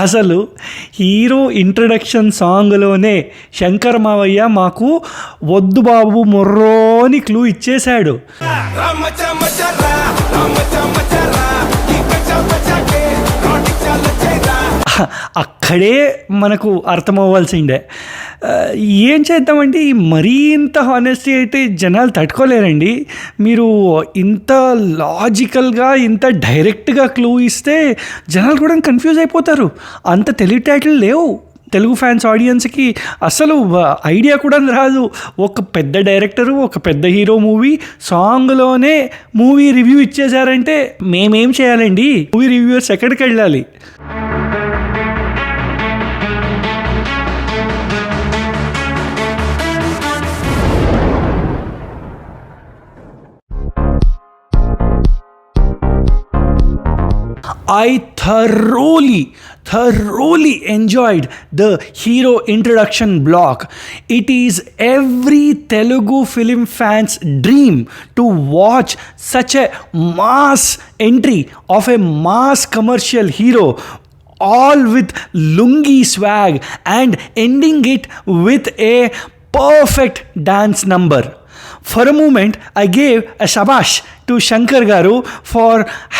అసలు hero introduction సాంగ్లోనే Shankar మావయ్య మాకు వద్దు బాబు మొర్రోని క్లూ ఇచ్చేశాడు. అక్కడే మనకు అర్థమవ్వాల్సిందే. ఏం చేద్దామండి, మరీ ఇంత హానెస్టీ అయితే జనాలు తట్టుకోలేరండి. మీరు ఇంత లాజికల్గా ఇంత డైరెక్ట్గా క్లూ ఇస్తే జనాలు కూడా కన్ఫ్యూజ్ అయిపోతారు. అంత తెలివితేటలు లేవు తెలుగు ఫ్యాన్స్ ఆడియన్స్కి, అసలు ఐడియా కూడా రాదు. ఒక పెద్ద డైరెక్టరు, ఒక పెద్ద హీరో మూవీ సాంగ్లోనే మూవీ రివ్యూ ఇచ్చేశారంటే మేమేం చేయాలండి? మూవీ రివ్యూవర్స్ ఎక్కడికి వెళ్ళాలి? I thoroughly enjoyed the hero introduction block. It is every Telugu film fan's dream to watch such a mass entry of a mass commercial hero, all with lungi swag and ending it with a perfect dance number. For a moment, I gave a shabash to Shankar garu for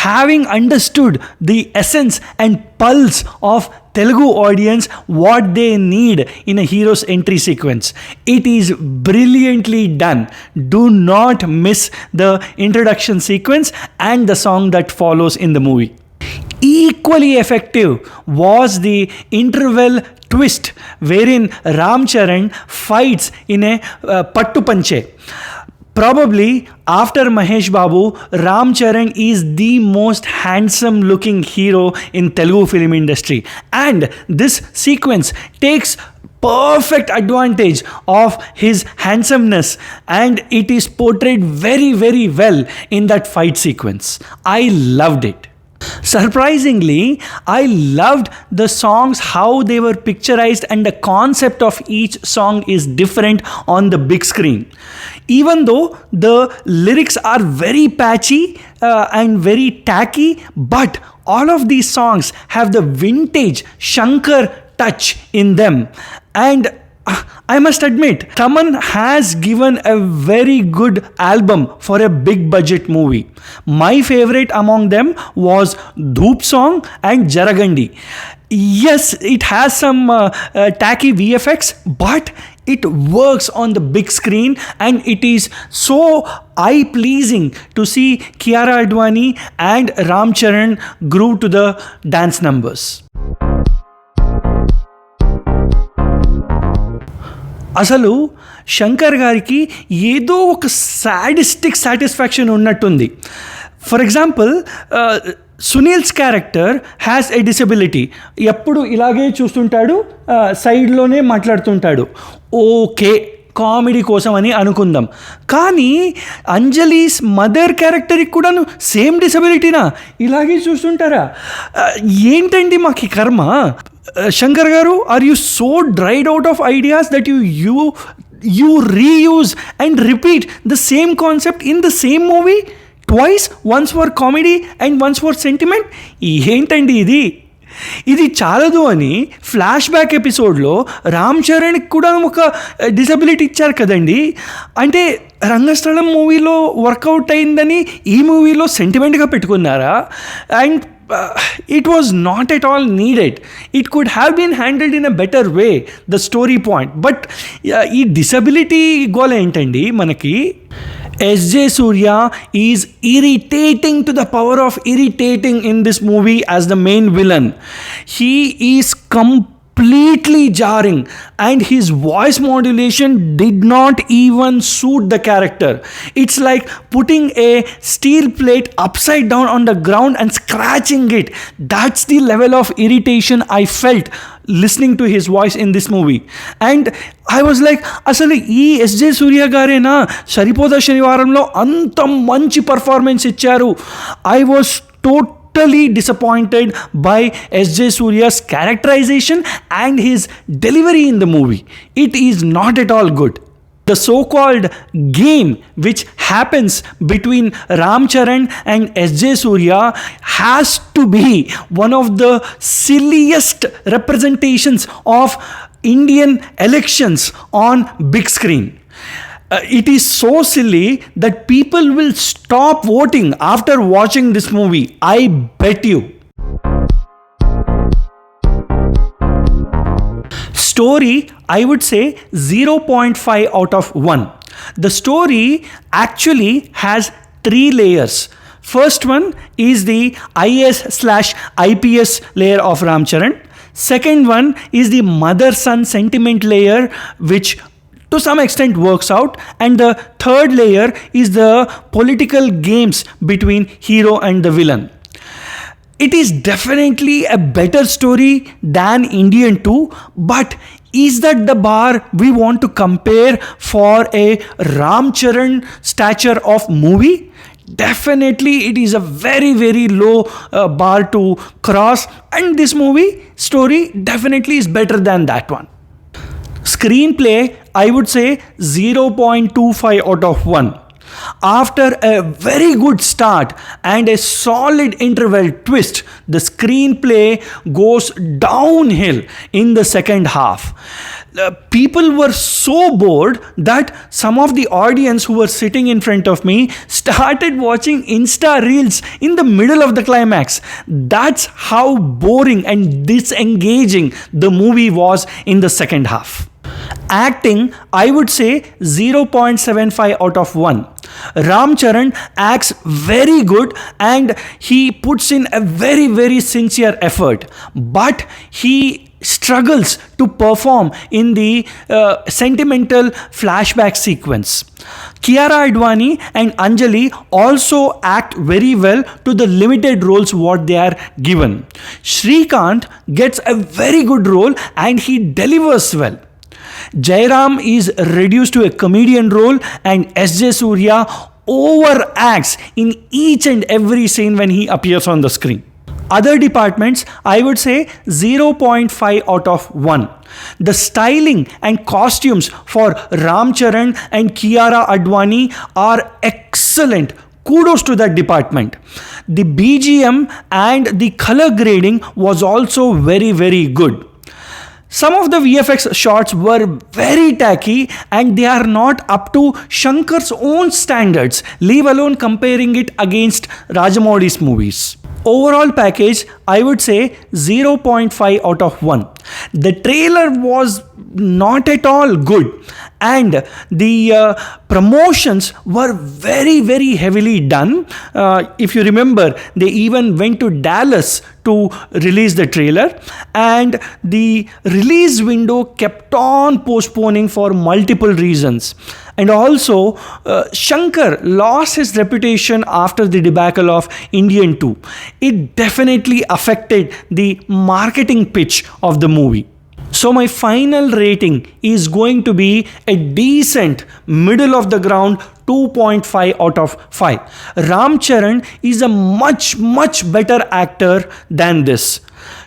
having understood the essence and pulse of Telugu audience, what they need in a hero's entry sequence. It is brilliantly done. Do not miss the introduction sequence and the song that follows in the movie. Equally effective was the interval twist wherein Ramcharan fights in a pattu panche. Probably after Mahesh Babu, Ramcharan is the most handsome looking hero in Telugu film industry, and this sequence takes perfect advantage of his handsomeness, and it is portrayed very well in that fight sequence. I loved it. Surprisingly, I loved the songs, how they were picturized, and the concept of each song is different on the big screen. Even though the lyrics are very patchy and very tacky, but all of these songs have the vintage Shankar touch in them. And I must admit, Thaman has given a very good album for a big budget movie. My favorite among them was Dhoop song and Jaragandi. Yes, it has some tacky VFX, but it works on the big screen, and it is so eye-pleasing to see Kiara Advani and Ramcharan groove to the dance numbers. అసలు శంకర్ గారికి ఏదో ఒక sadistic satisfaction ఉన్నట్టుంది. For example, Sunil's character has a disability. ఎప్పుడు ఇలాగే చూస్తుంటాడు, సైడ్లోనే మాట్లాడుతుంటాడు. Okay, comedy కోసం అని అనుకుందాం. కానీ అంజలీస్ మదర్ క్యారెక్టర్కి కూడాను సేమ్ డిసెబిలిటీనా? ఇలాగే చూస్తుంటారా? ఏంటండి మాకు కర్మ? Shankar garu, are you so dried out of ideas that you reuse and repeat the same concept in the same movie twice, once for comedy and once for sentiment? ఏంటండి ఇది చాలదు అని ఫ్లాష్ బ్యాక్ ఎపిసోడ్లో రామ్ చరణ్కి కూడా ఒక disability ఇచ్చారు కదండి. అంటే రంగస్థలం మూవీలో వర్కౌట్ అయిందని ఈ మూవీలో సెంటిమెంట్గా పెట్టుకున్నారా? And it was not at all needed. It could have been handled in a better way, the story point. But ఈ disability గోల్ ఏంటండి మనకి? S.J. Surya is irritating to the power of irritating in this movie as the main villain. He is completely jarring, and his voice modulation did not even suit the character. It's like putting a steel plate upside down on the ground and scratching it. That's the level of irritation I felt listening to his voice in this movie. And I was like, అసలు ఈ SJ సూర్య గారేనా సరిపోదా శనివారంలో అంత మంచి performance ఇచ్చారు? I was totally disappointed by S.J. Surya's characterization and his delivery in the movie. It is not at all good. The so-called game which happens between Ramcharan and S.J. Surya has to be one of the silliest representations of Indian elections on big screen. It is so silly that people will stop voting after watching this movie. I bet you. Story, I would say 0.5 out of 1. The story actually has 3 layers. First one is the IS/IPS layer of Ramcharan. Second one is the mother-son sentiment layer, which to some extent works out. And the third layer is the political games between hero and the villain. It is definitely a better story than Indian 2, but is that the bar we want to compare for a Ramcharan stature of movie? Definitely it is a very low bar to cross, and this movie story definitely is better than that one. Screenplay, I would say 0.25 out of 1. After a very good start and a solid interval twist, the screenplay goes downhill in the second half. People were so bored that some of the audience who were sitting in front of me started watching Insta Reels in the middle of the climax. That's how boring and disengaging the movie was in the second half. Acting, I would say 0.75 out of 1. Ramcharan acts very good and he puts in a very sincere effort, but he struggles to perform in the sentimental flashback sequence. Kiara Advani and Anjali also act very well to the limited roles what they are given. Shrikant gets a very good role and he delivers well. Jairam is reduced to a comedian role and S.J. Surya overacts in each and every scene when he appears on the screen. Other departments, I would say 0.5 out of 1. The styling and costumes for Ramcharan and Kiara Advani are excellent. Kudos to that department. The BGM and the color grading was also very good. Some of the VFX shots were very tacky and they are not up to Shankar's own standards, leave alone comparing it against Rajamouli's movies. Overall package, I would say 0.5 out of 1. The trailer was not at all good and the promotions were very heavily done. If you remember, they even went to Dallas to release the trailer, and the release window kept on postponing for multiple reasons. And also, Shankar lost his reputation after the debacle of Indian 2. It definitely affected the marketing pitch of the movie. So my final rating is going to be a decent middle of the ground 2.5 out of 5. Ramcharan is a much better actor than this.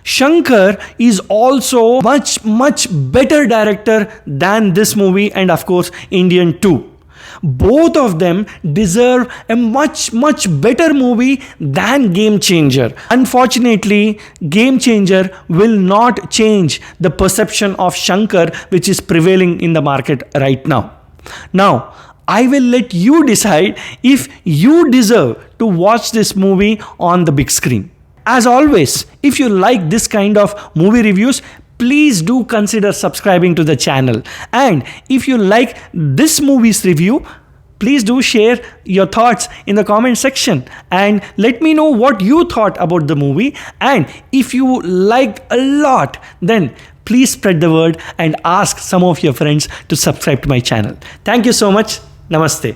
Shankar is also much better director than this movie and of course Indian 2. Both of them deserve a much better movie than Game Changer. Unfortunately, Game Changer will not change the perception of Shankar which is prevailing in the market right now. Now, I will let you decide if you deserve to watch this movie on the big screen. As always, if you like this kind of movie reviews, please do consider subscribing to the channel. And if you like this movie's review, please do share your thoughts in the comment section and let me know what you thought about the movie. And if you liked a lot, then please spread the word and ask some of your friends to subscribe to my channel. Thank you so much. Namaste.